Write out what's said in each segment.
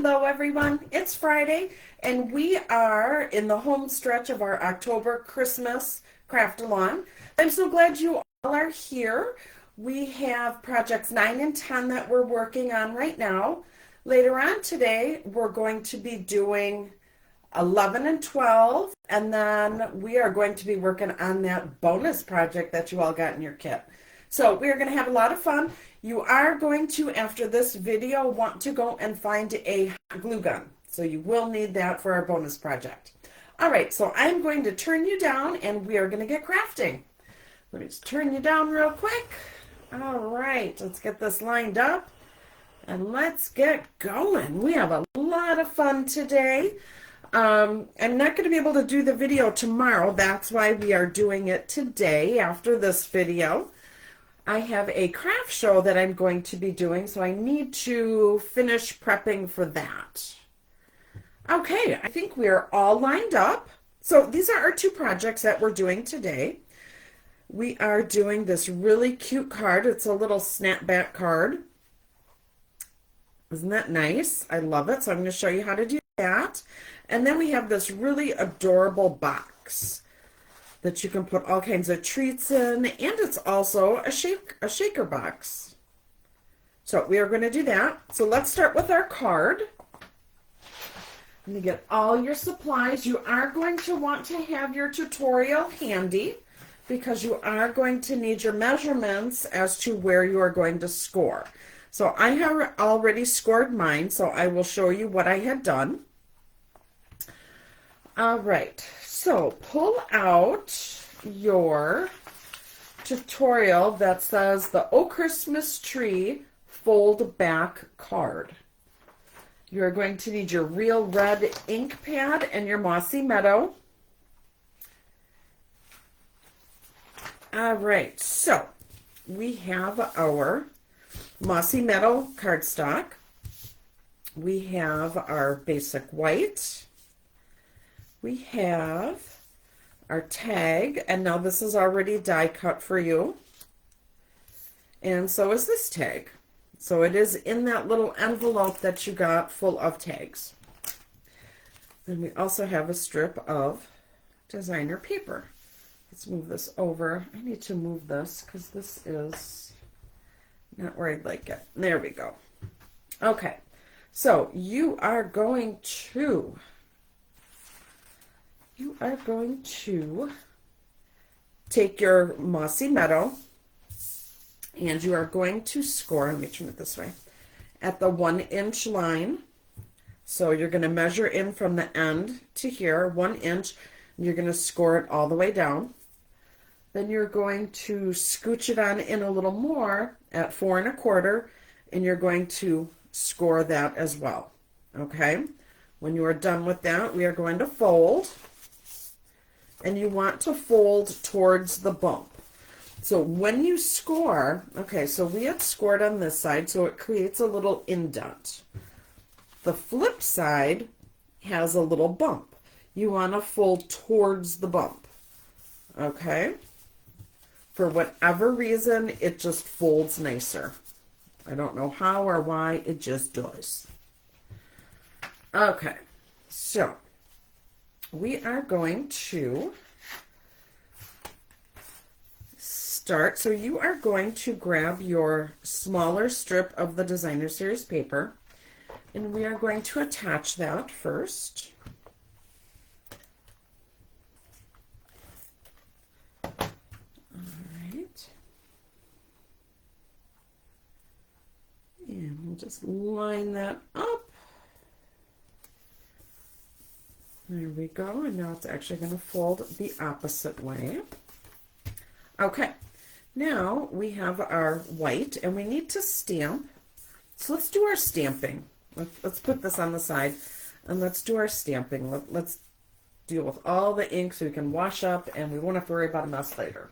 Hello everyone, it's Friday and we are in the home stretch of our October Christmas craft-along. I'm so glad you all are here. We have projects 9 and 10 that we're working on right now. Later on today, we're going to be doing 11 and 12, and then we are going to be working on that bonus project that you all got in your kit. So we are going to have a lot of fun. You are going to, after this video, want to go and find a glue gun. So you will need that for our bonus project. All right, so I'm going to turn you down and we are going to get crafting. Let me just turn you down real quick. All right, let's get this lined up and let's get going. We have a lot of fun today. I'm not going to be able to do the video tomorrow. That's why we are doing it today after this video. I have a craft show that I'm going to be doing, so I need to finish prepping for that. Okay, I think we are all lined up. So these are our two projects that we're doing today. We are doing this really cute card. It's a little snapback card. Isn't that nice? I love it. So I'm going to show you how to do that. And then we have this really adorable box that you can put all kinds of treats in, and it's also a shaker box. So we are going to do that. So let's start with our card. I'm going to get all your supplies. You are going to want to have your tutorial handy because you are going to need your measurements as to where you are going to score. So I have already scored mine, so I will show you what I had done. All right. So pull out your tutorial that says the Oh Christmas Tree fold back card. You're going to need your Real Red ink pad and your Mossy Meadow. All right, so we have our Mossy Meadow cardstock. We have our basic white. We have our tag, and now this is already die cut for you. And so is this tag. So it is in that little envelope that you got full of tags. Then we also have a strip of designer paper. Let's move this over. I need to move this because this is not where I'd like it. There we go. Okay, so you are going to take your Mossy Meadow and you are going to score, let me turn it this way, at the 1 inch line. So you're going to measure in from the end to here, 1 inch, and you're going to score it all the way down. Then you're going to scooch it on in a little more at 4 1/4, and you're going to score that as well. Okay? When you are done with that, we are going to fold. And you want to fold towards the bump. So when you score, okay, so we had scored on this side, so it creates a little indent. The flip side has a little bump. You want to fold towards the bump, okay? For whatever reason, it just folds nicer. I don't know how or why, it just does. Okay, so we are going to start. So you are going to grab your smaller strip of the Designer Series paper, and we are going to attach that first. All right. And we'll just line that up. There we go, and now it's actually going to fold the opposite way. Okay, now we have our white, and we need to stamp. So let's do our stamping. Let's put this on the side, and let's do our stamping. Let's deal with all the ink so we can wash up, and we won't have to worry about a mess later.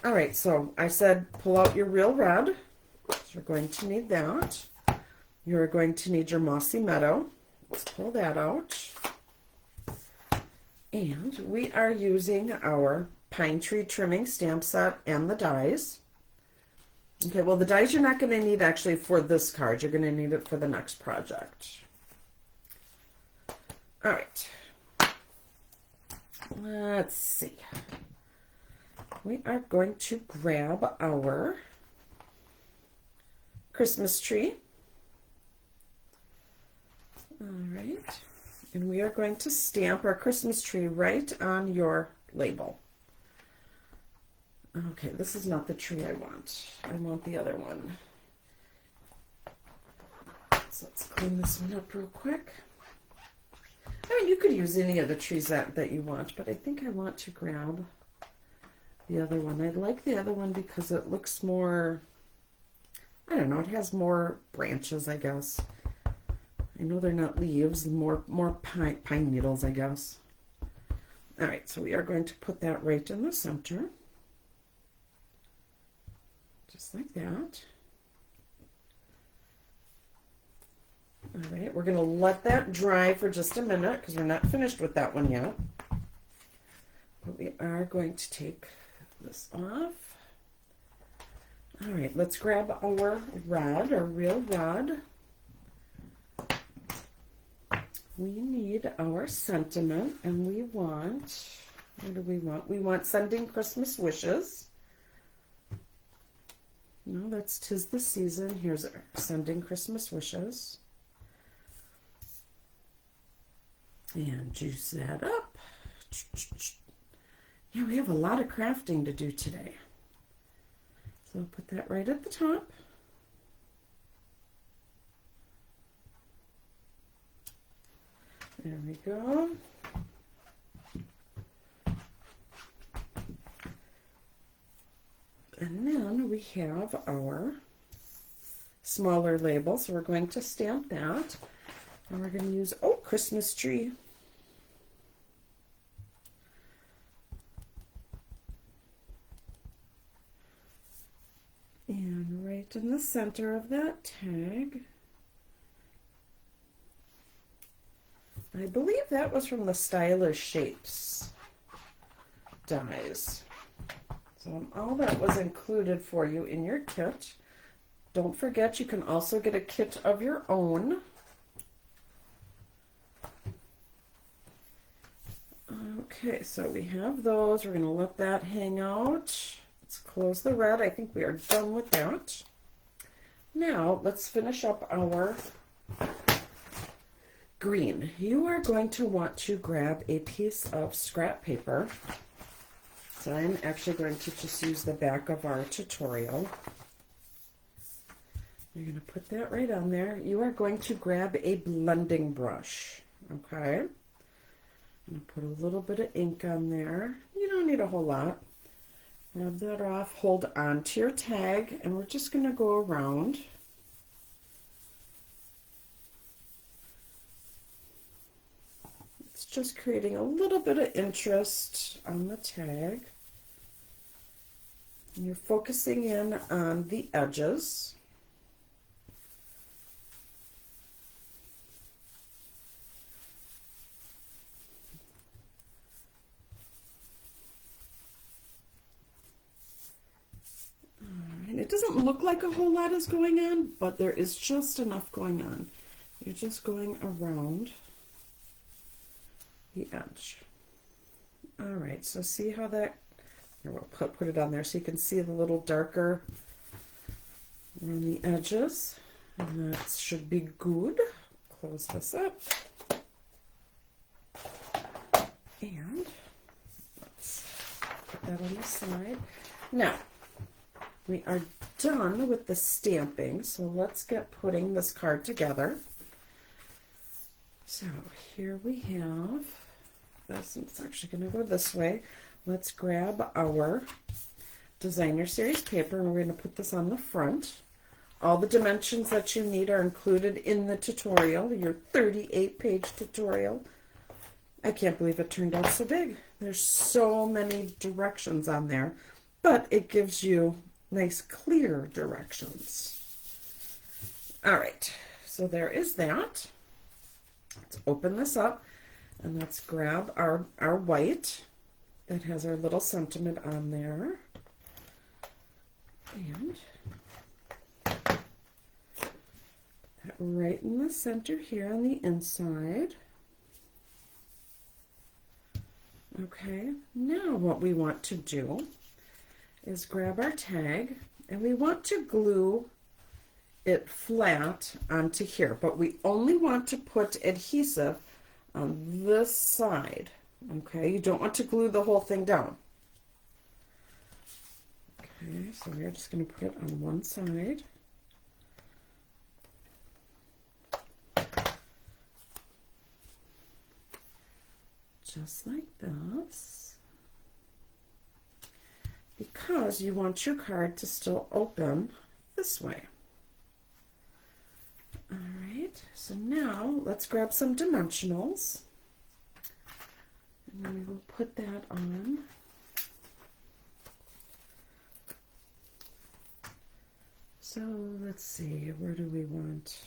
All right, so I said pull out your Real Red. So you're going to need that. You're going to need your Mossy Meadow. Let's pull that out. And we are using our Pine Tree Trimming stamp set and the dies. Okay, well, the dies you're not going to need actually for this card. You're going to need it for the next project. All right. Let's see. We are going to grab our Christmas tree. All right. And we are going to stamp our Christmas tree right on your label. Okay, this is not the tree I want. I want the other one. So let's clean this one up real quick. I mean, you could use any of the trees that you want, but I think I want to grab the other one. I like the other one because it looks more, I don't know, it has more branches, I guess. I know they're not leaves, more pine needles, I guess. All right, so we are going to put that right in the center. Just like that. All right, we're going to let that dry for just a minute because we're not finished with that one yet. But we are going to take this off. All right, let's grab our rod, our real rod. We need our sentiment, and we want, what do we want? We want sending Christmas wishes. No, that's 'tis the season. Here's our sending Christmas wishes. And juice that up. Yeah, we have a lot of crafting to do today. So I'll put that right at the top. There we go. And then we have our smaller label, so we're going to stamp that. And we're going to use, oh, Christmas tree. And right in the center of that tag, I believe that was from the Stylish Shapes dies. So all that was included for you in your kit. Don't forget, you can also get a kit of your own. Okay, so we have those. We're going to let that hang out. Let's close the red. I think we are done with that. Now, let's finish up our green. You are going to want to grab a piece of scrap paper. So I'm actually going to just use the back of our tutorial. You're going to put that right on there. You are going to grab a blending brush, okay? I'm going to put a little bit of ink on there. You don't need a whole lot. Rub that off, hold on to your tag, and we're just going to go around. It's just creating a little bit of interest on the tag. And you're focusing in on the edges. It doesn't look like a whole lot is going on, but there is just enough going on. You're just going around the edge. All right, so see how that, here we'll put it on there so you can see the little darker around the edges. And that should be good. Close this up. And let's put that on the side. Now, we are done with the stamping, so let's get putting this card together. So here we have this, and it's actually going to go this way. Let's grab our Designer Series paper, and we're going to put this on the front. All the dimensions that you need are included in the tutorial, your 38-page tutorial. I can't believe it turned out so big. There's so many directions on there, but it gives you nice clear directions. All right, so there is that. Let's open this up and let's grab our white that has our little sentiment on there. And that right in the center here on the inside. Okay, now what we want to do is grab our tag, and we want to glue it flat onto here, but we only want to put adhesive on this side. Okay, you don't want to glue the whole thing down. Okay, so we're just going to put it on one side. Just like this. Because you want your card to still open this way. All right, so now let's grab some dimensionals. And then we will put that on. So let's see, where do we want?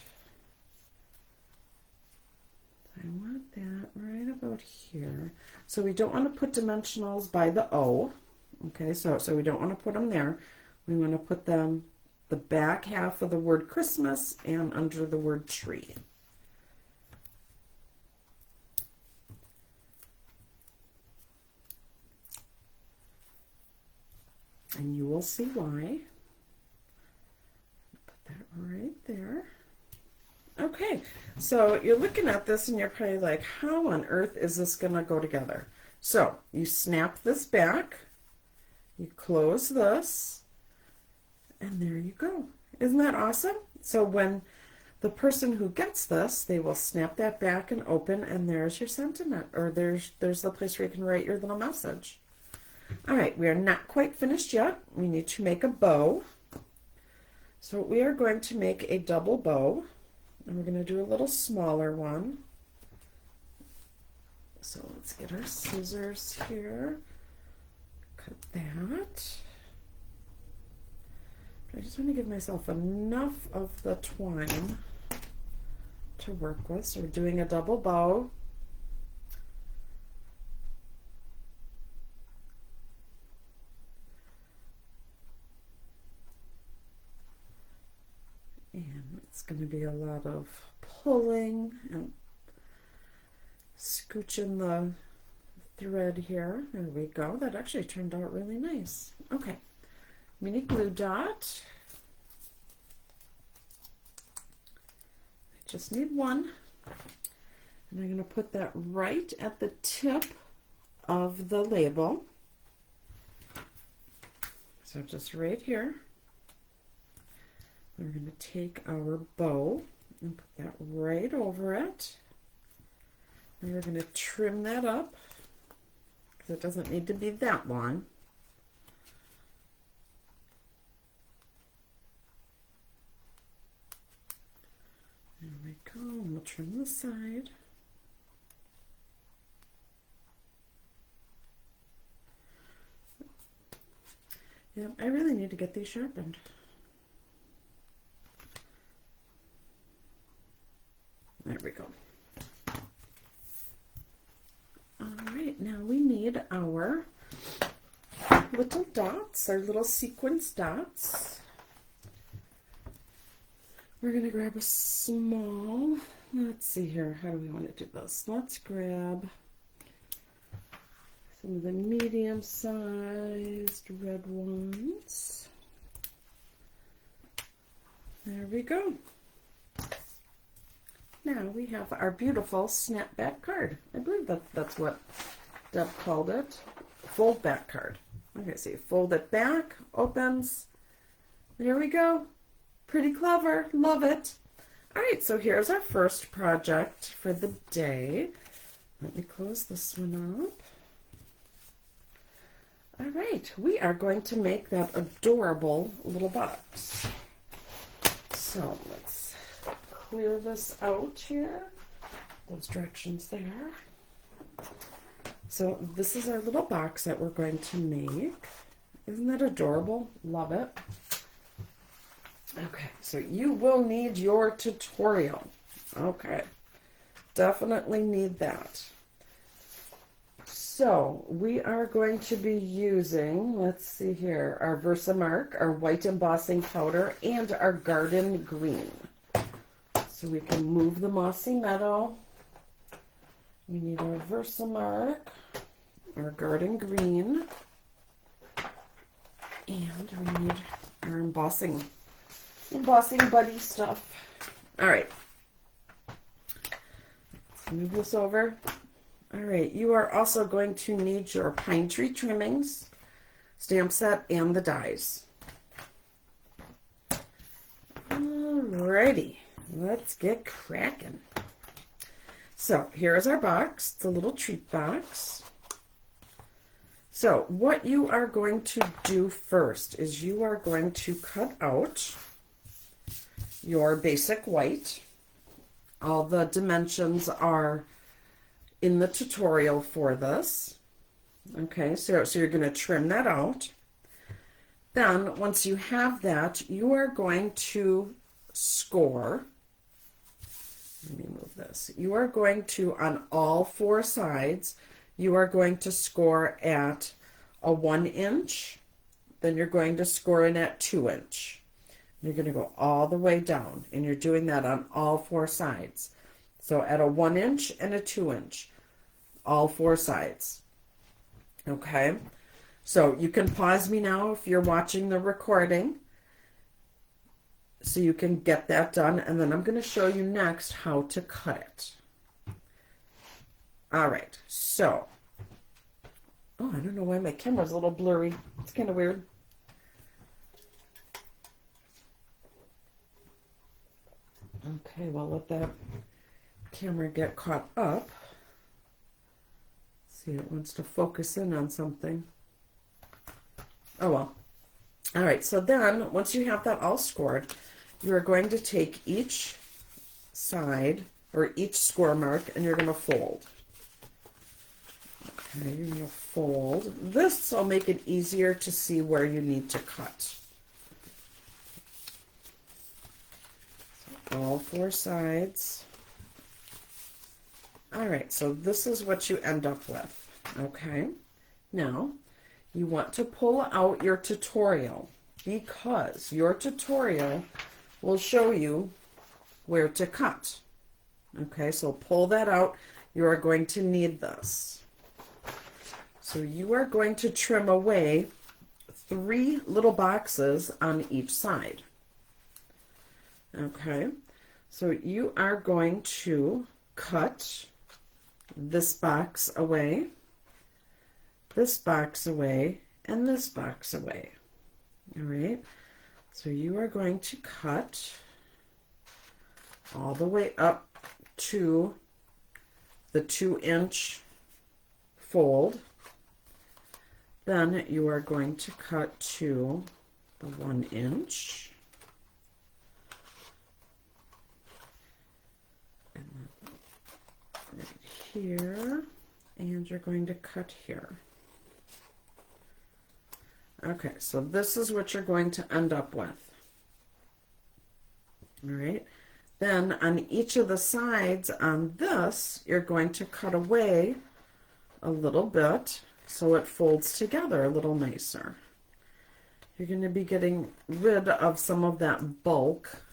I want that right about here. So we don't want to put dimensionals by the O. Okay, so we don't want to put them there. We want to put them the back half of the word Christmas and under the word tree. And you will see why. Put that right there. Okay, so you're looking at this and you're probably like, how on earth is this going to go together? So you snap this back, you close this, and there you go. Isn't that awesome? So when the person who gets this, they will snap that back and open, and there's your sentiment, or there's the place where you can write your little message. All right, we are not quite finished yet. We need to make a bow. So we are going to make a double bow, and we're going to do a little smaller one. So let's get our scissors here. Cut that. I just want to give myself enough of the twine to work with. So we're doing a double bow. And it's going to be a lot of pulling and scooching the thread here. There we go. That actually turned out really nice. Okay. Mini glue dot. I just need one. And I'm going to put that right at the tip of the label. So just right here. We're going to take our bow and put that right over it. And we're going to trim that up because it doesn't need to be that long. There we go, and we'll trim the side. Yeah, I really need to get these sharpened. There we go. All right, now we need our little dots, our little sequence dots. We're going to grab a small, let's see here, how do we want to do this? Let's grab some of the medium-sized red ones. There we go. Now we have our beautiful snapback card. I believe that's what Deb called it. Fold back card. Okay, so you fold it back, opens. There we go. Pretty clever. Love it. All right, so here's our first project for the day. Let me close this one up. All right, we are going to make that adorable little box. So let's clear this out here. Those directions there. So this is our little box that we're going to make. Isn't that adorable? Love it. Okay, so you will need your tutorial. Okay, definitely need that. So we are going to be using, let's see here, our Versamark, our white embossing powder, and our garden green. So we can move the Mossy Meadow. We need our Versamark, our Garden Green, and we need our embossing buddy stuff. All right. Let's move this over. All right, you are also going to need your pine tree trimmings, stamp set, and the dies. Alrighty, let's get cracking. So here is our box. It's a little treat box. So what you are going to do first is you are going to cut out your basic white. All the dimensions are in the tutorial for this. Okay, so you're going to trim that out. Then once you have that, you are going to score. Let me move this. You are going to, on all four sides, you are going to score at a 1 inch. Then you're going to score in at 2 inch. You're going to go all the way down, and you're doing that on all four sides. So at a 1 inch and a 2 inch, all four sides. Okay, so you can pause me now if you're watching the recording, so you can get that done, and then I'm going to show you next how to cut it. All right, so, oh, I don't know why my camera's a little blurry. It's kind of weird. Okay, well, let that camera get caught up. See, it wants to focus in on something. Oh, well. All right, so then once you have that all scored, you're going to take each side or each score mark and you're going to fold. Okay, you're going to fold. This will make it easier to see where you need to cut. So all four sides. All right, so this is what you end up with, okay? Now, you want to pull out your tutorial because your tutorial will show you where to cut. Okay, so pull that out. You are going to need this. So you are going to trim away 3 little boxes on each side. Okay, so you are going to cut this box away, this box away, and this box away. All right, so you are going to cut all the way up to the 2 inch fold. Then you are going to cut to the 1 inch. Here, and you're going to cut here. Okay, so this is what you're going to end up with. All right, then on each of the sides on this, you're going to cut away a little bit so it folds together a little nicer. You're going to be getting rid of some of that bulk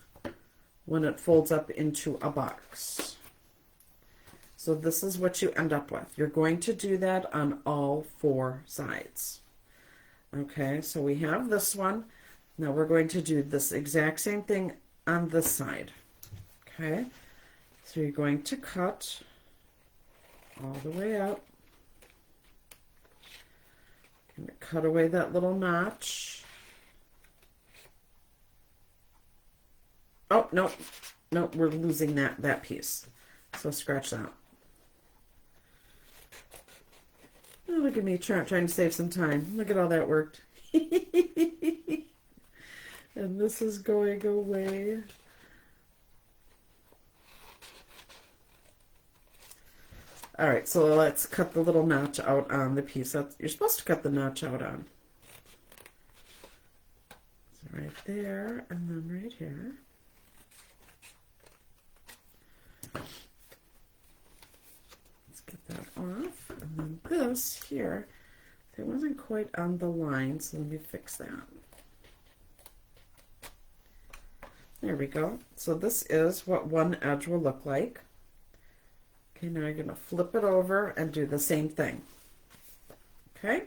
when it folds up into a box. So this is what you end up with. You're going to do that on all four sides. Okay, so we have this one. Now we're going to do this exact same thing on this side. Okay, so you're going to cut all the way up. And cut away that little notch. Oh, no, no, we're losing that piece. So scratch that. Oh, look at me trying to save some time. Look at all that worked. And this is going away. All right, so let's cut the little notch out on the piece that you're supposed to cut the notch out on. So right there, and then right here. Get that off, and then this here, it wasn't quite on the line, so let me fix that. There we go. So this is what one edge will look like. Okay, now you're going to flip it over and do the same thing. Okay?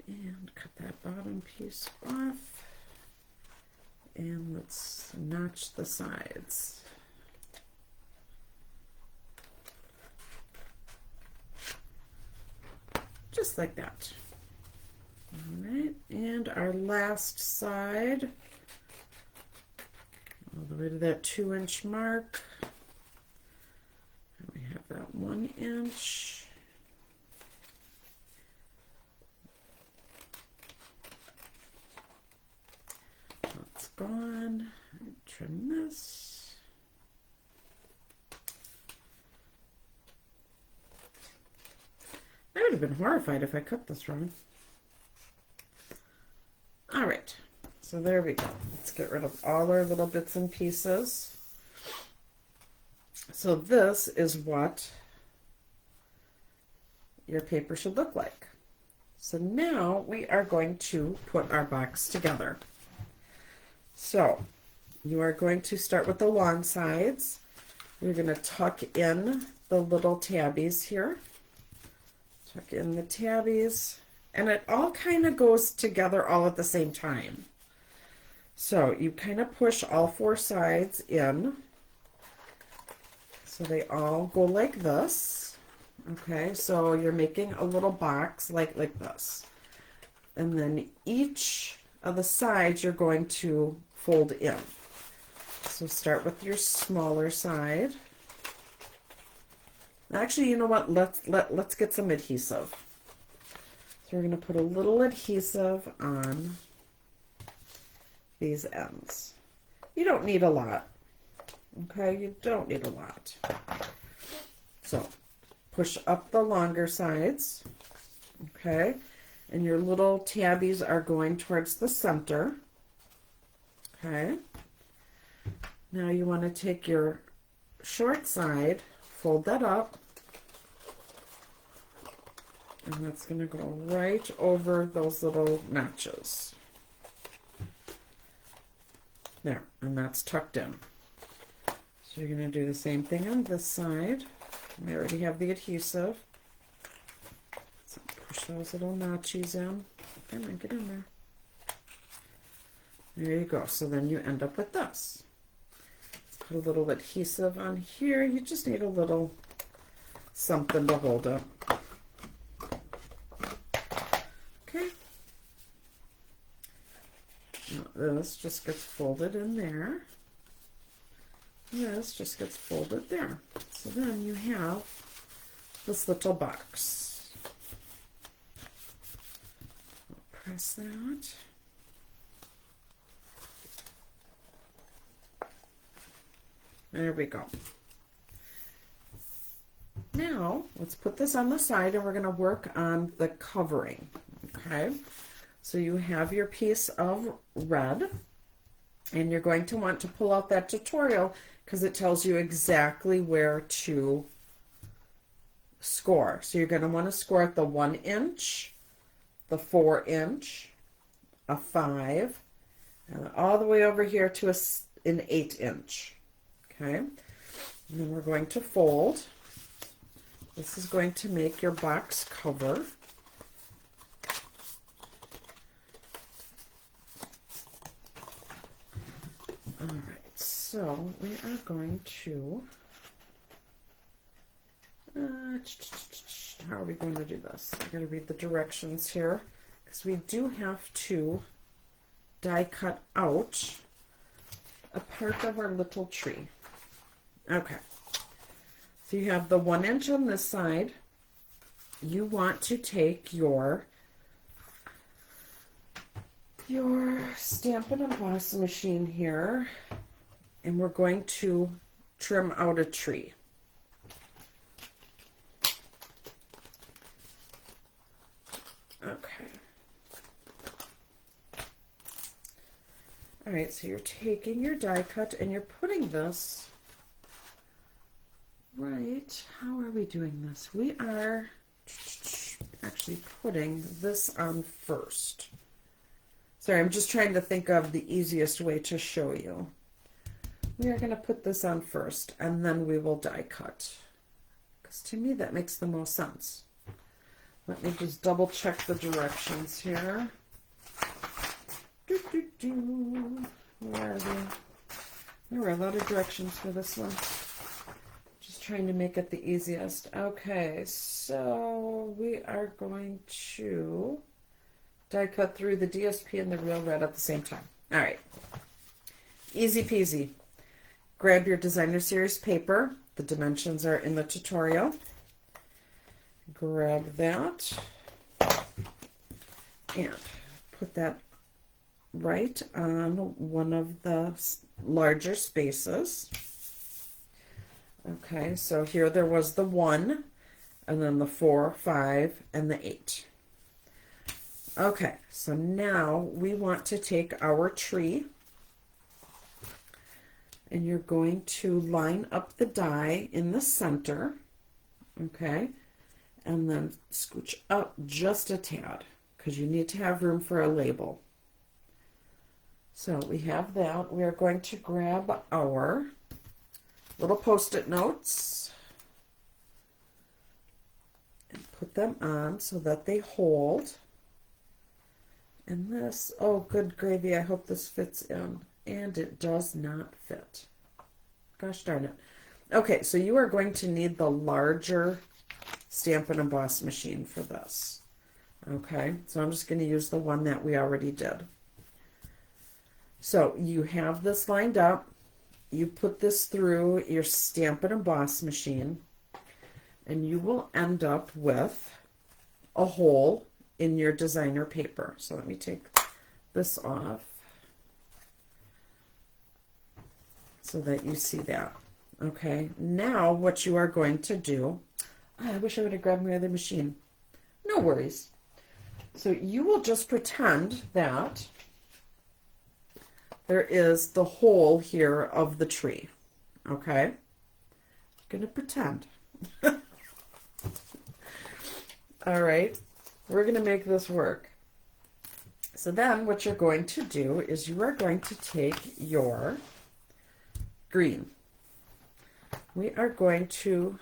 And cut that bottom piece off. And let's notch the sides. Just like that. All right, and our last side, all the way to that 2-inch mark. And we have that 1 inch. That's gone. Trim this. I would have been horrified if I cut this wrong. All right, so there we go. Let's get rid of all our little bits and pieces. So this is what your paper should look like. So now we are going to put our box together. So you are going to start with the long sides. You're going to tuck in the little tabbies here. Tuck in the tabbies, and it all kind of goes together all at the same time. So you kind of push all 4 sides in, so they all go like this. Okay, so you're making a little box like this, and then each of the sides you're going to fold in. So start with your smaller side. Actually, you know what? Let's get some adhesive. So we're going to put a little adhesive on these ends. You don't need a lot. Okay, you don't need a lot. So push up the longer sides. Okay, and your little tabbies are going towards the center. Okay. Now you want to take your short side, fold that up, and that's going to go right over those little notches. There, and that's tucked in. So you're going to do the same thing on this side. We already have the adhesive. So push those little notches in. Come on, get in there. There you go. So then you end up with this. Put a little adhesive on here. You just need a little something to hold it. Okay. Now this just gets folded in there. This just gets folded there. So then you have this little box. Press that. There we go. Now, let's put this on the side and we're going to work on the covering. Okay, so you have your piece of red, and you're going to want to pull out that tutorial because it tells you exactly where to score. So you're going to want to score at the 1 inch, the 4 inch, a 5, and all the way over here to an 8 inch. Okay, and then we're going to fold. This is going to make your box cover. All right, so we are going to, how are we going to do this? I'm going to read the directions here because we do have to die cut out a part of our little tree. Okay, so you have the 1 inch on this side. You want to take your Stampin' Emboss machine here, and we're going to trim out a tree. Okay. All right, so you're taking your die cut and you're putting this right. How are we doing this? We are actually putting this on first. Sorry, I'm just trying to think of the easiest way to show you. We are going to put this on first, and then we will die cut. Because to me, that makes the most sense. Let me just double check the directions here. Where are they? There were a lot of directions for this one. Just trying to make it the easiest. Okay, so we are going to die cut through the DSP and the Real Red at the same time. All right. Easy peasy. Grab your Designer Series paper. The dimensions are in the tutorial. Grab that and put that right on one of the larger spaces. Okay, so here there was the 1, and then the 4, 5, and the 8. Okay, so now we want to take our tree, and you're going to line up the die in the center, okay, and then scooch up just a tad, because you need to have room for a label. So we have that. We are going to grab our little Post-it notes and put them on so that they hold. And this, oh good gravy, I hope this fits in. And it does not fit. Gosh darn it. Okay, so you are going to need the larger Stamp and Emboss machine for this. Okay, so I'm just going to use the one that we already did. So you have this lined up. You put this through your Stamp and Emboss machine, and you will end up with a hole in your designer paper. So let me take this off so that you see that. Okay, now what you are going to do, I wish I would have grabbed my other machine. No worries. So you will just pretend that there is the hole here of the tree. Okay? I'm gonna pretend. All right, we're gonna make this work. So then what you're going to do is you are going to take your green. We are going to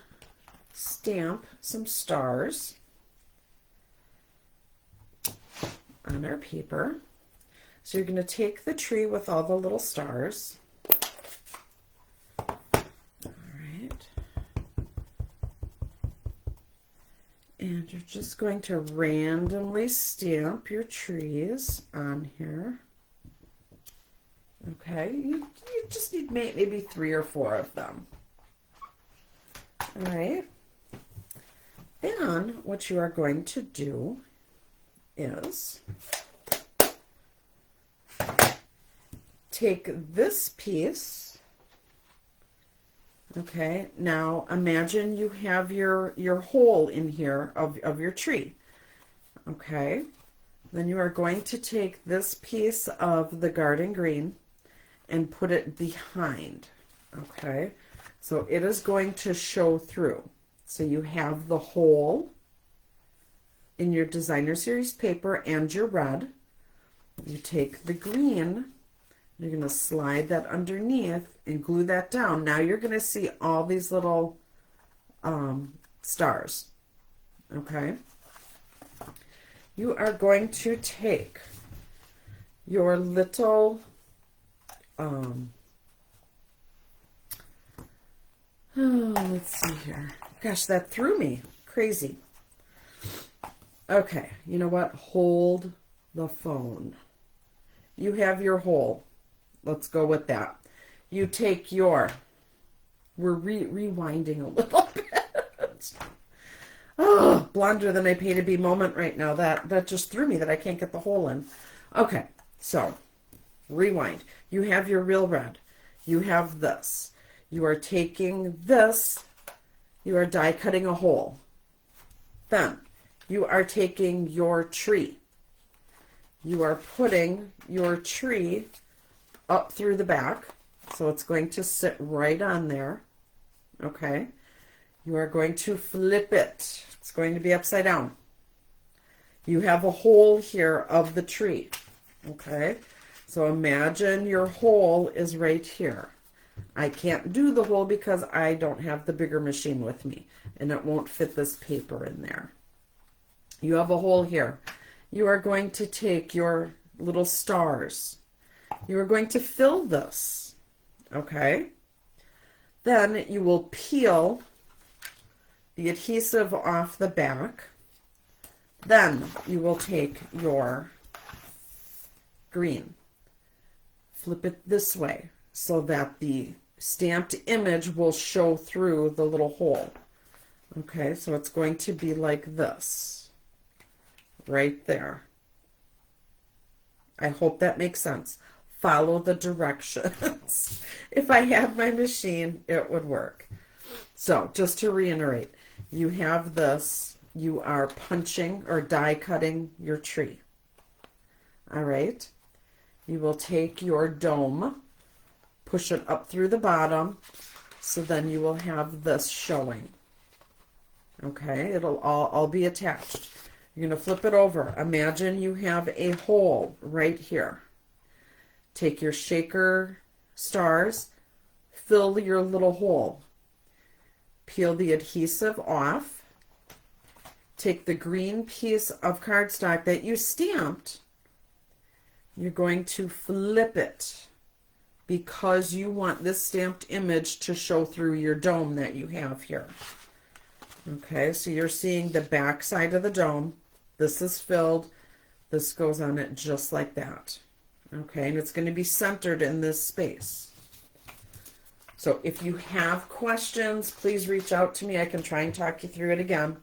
stamp some stars on our paper. So you're going to take the tree with all the little stars. All right. And you're just going to randomly stamp your trees on here. Okay, you just need maybe 3 or 4 of them. All right. Then what you are going to do is take this piece. Okay, now imagine you have your hole in here of your tree. Okay, then you are going to take this piece of the garden green and put it behind. Okay, so it is going to show through. So you have the hole in your Designer Series paper and your red. You take the green, you're going to slide that underneath and glue that down. Now you're going to see all these little stars. Okay? You are going to take your little let's see here. Gosh, that threw me. Crazy. Okay, you know what? Hold the phone. You have your hole. Let's go with that. You take your, we're rewinding a little bit. Oh, blonder than I pay to be moment right now. That just threw me that I can't get the hole in. Okay, so rewind. You have your real red. You have this. You are taking this. You are die cutting a hole. Then you are taking your tree. You are putting your tree up through the back. So it's going to sit right on there. Okay. You are going to flip it. It's going to be upside down. You have a hole here of the tree. Okay. So imagine your hole is right here. I can't do the hole because I don't have the bigger machine with me, and it won't fit this paper in there. You have a hole here. You are going to take your little stars. You are going to fill this. Okay. Then you will peel the adhesive off the back. Then you will take your green, flip it this way so that the stamped image will show through the little hole. Okay, so it's going to be like this, right there. I hope that makes sense. Follow the directions. If I had my machine, it would work. So just to reiterate, you have this, you are punching or die cutting your tree. All right. You will take your dome, push it up through the bottom, so then you will have this showing. Okay, it'll all be attached. You're going to flip it over. Imagine you have a hole right here. Take your shaker stars, fill your little hole. Peel the adhesive off. Take the green piece of cardstock that you stamped. You're going to flip it because you want this stamped image to show through your dome that you have here. Okay, so you're seeing the back side of the dome. This is filled. This goes on it just like that. Okay, and it's going to be centered in this space. So if you have questions, please reach out to me. I can try and talk you through it again.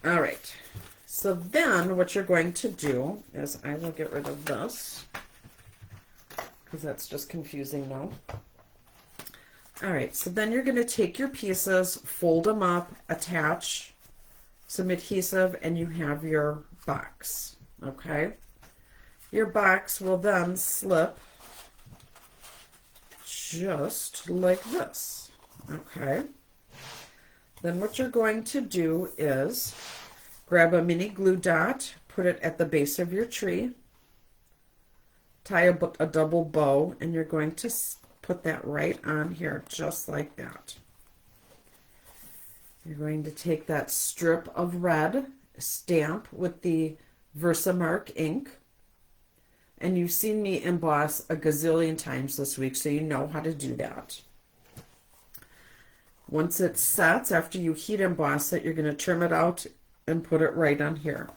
All right. So then what you're going to do is I will get rid of this because that's just confusing now. All right, so then you're going to take your pieces, fold them up, attach some adhesive, and you have your box. Okay. Your box will then slip just like this. Okay. Then what you're going to do is grab a mini glue dot, put it at the base of your tree, tie a double bow, and you're going to put that right on here, just like that. You're going to take that strip of red, stamp with the Versamark ink, and you've seen me emboss a gazillion times this week, so you know how to do that. Once it sets, after you heat emboss it, you're going to trim it out and put it right on here.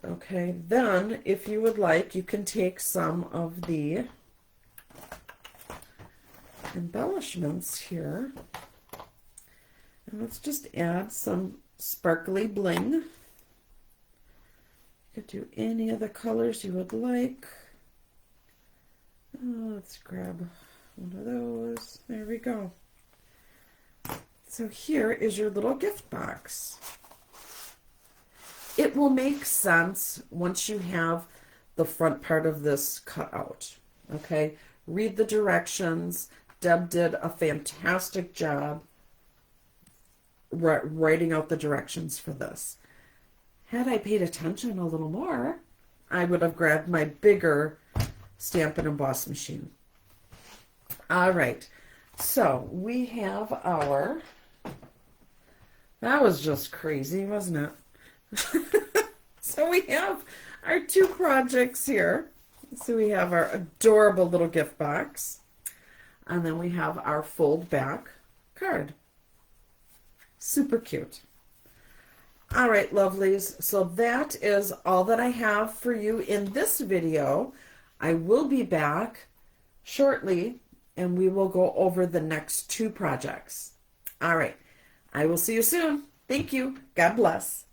Okay, then if you would like, you can take some of the embellishments here, and let's just add some sparkly bling. You could do any of the colors you would like. Let's grab one of those. There we go. So here is your little gift box. It will make sense once you have the front part of this cut out. Okay, read the directions. Deb did a fantastic job writing out the directions for this. Had I paid attention a little more, I would have grabbed my bigger stamp and emboss machine. All right, so we have our, that was just crazy, wasn't it? So we have our two projects here. So we have our adorable little gift box, and then we have our fold back card. Super cute. All right, lovelies, so that is all that I have for you in this video. I will be back shortly, and we will go over the next two projects. All right, I will see you soon. Thank you. God bless.